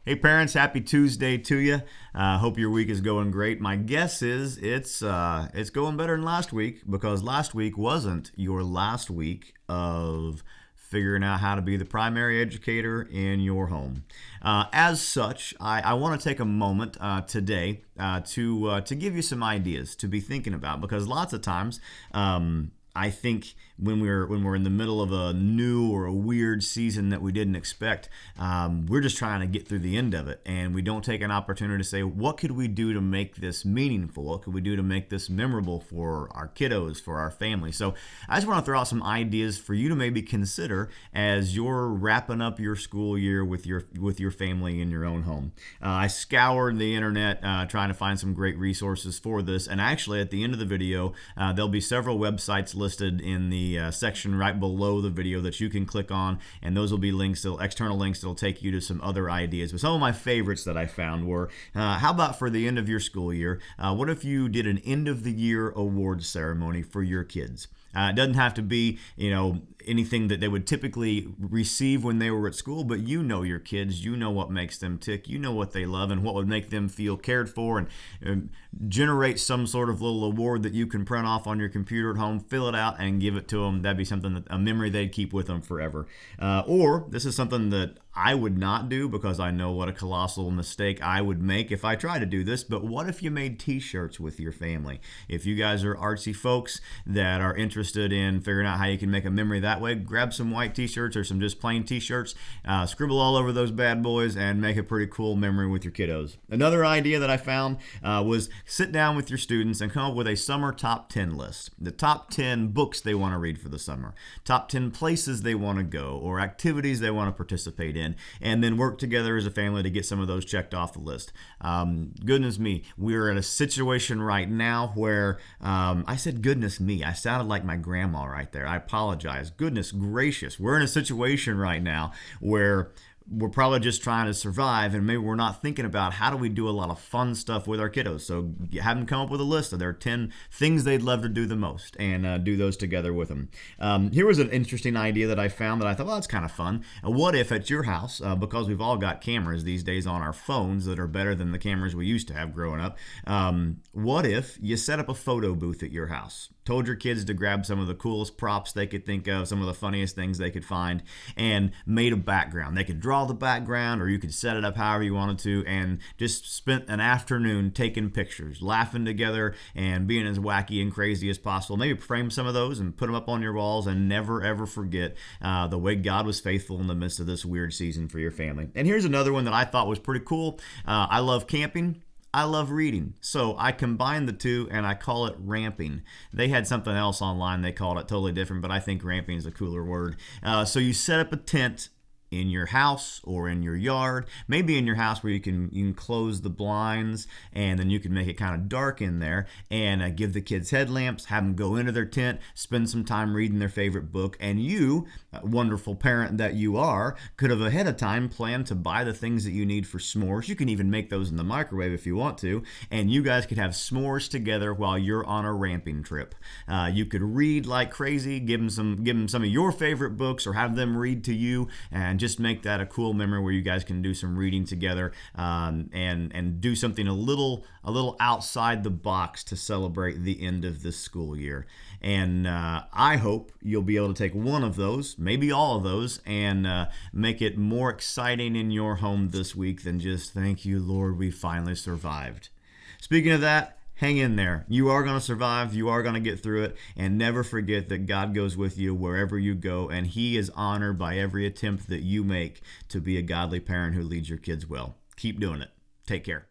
Hey parents, happy Tuesday to you. Hope your week is going great. My guess is it's going better than last week because last week wasn't your last week of figuring out how to be the primary educator in your home. As such, I want to take a moment today to give you some ideas to be thinking about because lots of times. I think when we're in the middle of a new or a weird season that we didn't expect, we're just trying to get through the end of it, and we don't take an opportunity to say, what could we do to make this meaningful? What could we do to make this memorable for our kiddos, for our family? So I just want to throw out some ideas for you to maybe consider as you're wrapping up your school year with your family in your own home. I scoured the internet trying to find some great resources for this, and actually at the end of the video, there'll be several websites listed in the section right below the video that you can click on, and those will be links, external links that'll take you to some other ideas. But some of my favorites that I found were, how about for the end of your school year, what if you did an end of the year awards ceremony for your kids? It doesn't have to be, anything that they would typically receive when they were at school, but you know your kids, you know what makes them tick, you know what they love and what would make them feel cared for, and generate some sort of little award that you can print off on your computer at home, fill it out and give it to them. That'd be something, a memory they'd keep with them forever. Or this is something that I would not do because I know what a colossal mistake I would make if I tried to do this, but what if you made t-shirts with your family? If you guys are artsy folks that are interested in figuring out how you can make a memory that way, grab some white t-shirts or some just plain t-shirts, scribble all over those bad boys and make a pretty cool memory with your kiddos. Another idea that I found was sit down with your students and come up with a summer top 10 list. The top 10 books they want to read for the summer, top 10 places they want to go or activities they want to participate in, and then work together as a family to get some of those checked off the list. Goodness me, we're in a situation right now where I said goodness me, I sounded like my grandma right there. I apologize. Goodness gracious, we're in a situation right now where we're probably just trying to survive, and maybe we're not thinking about how do we do a lot of fun stuff with our kiddos. So have them come up with a list of their 10 things they'd love to do the most and do those together with them. Here was an interesting idea that I found that I thought, well, that's kind of fun. What if at your house, because we've all got cameras these days on our phones that are better than the cameras we used to have growing up, what if you set up a photo booth at your house? Told your kids to grab some of the coolest props they could think of, some of the funniest things they could find, and made a background. They could draw the background, or you could set it up however you wanted to, and just spent an afternoon taking pictures, laughing together, and being as wacky and crazy as possible. Maybe frame some of those and put them up on your walls, and never ever forget the way God was faithful in the midst of this weird season for your family. And here's another one that I thought was pretty cool. I love camping. I love reading, so I combined the two and I call it ramping. They had something else online, they called it totally different, but I think ramping is a cooler word. So you set up a tent in your house or in your yard, maybe in your house where you can close the blinds, and then you can make it kind of dark in there, and give the kids headlamps, have them go into their tent, spend some time reading their favorite book, and you, wonderful parent that you are, could have ahead of time planned to buy the things that you need for s'mores. You can even make those in the microwave if you want to, and you guys could have s'mores together while you're on a ramping trip. You could read like crazy, give them some of your favorite books, or have them read to you, and just make that a cool memory where you guys can do some reading together, and do something a little outside the box to celebrate the end of this school year. And I hope you'll be able to take one of those, maybe all of those, and make it more exciting in your home this week than just thank you, Lord, we finally survived. Speaking of that, hang in there. You are going to survive. You are going to get through it. And never forget that God goes with you wherever you go. And He is honored by every attempt that you make to be a godly parent who leads your kids well. Keep doing it. Take care.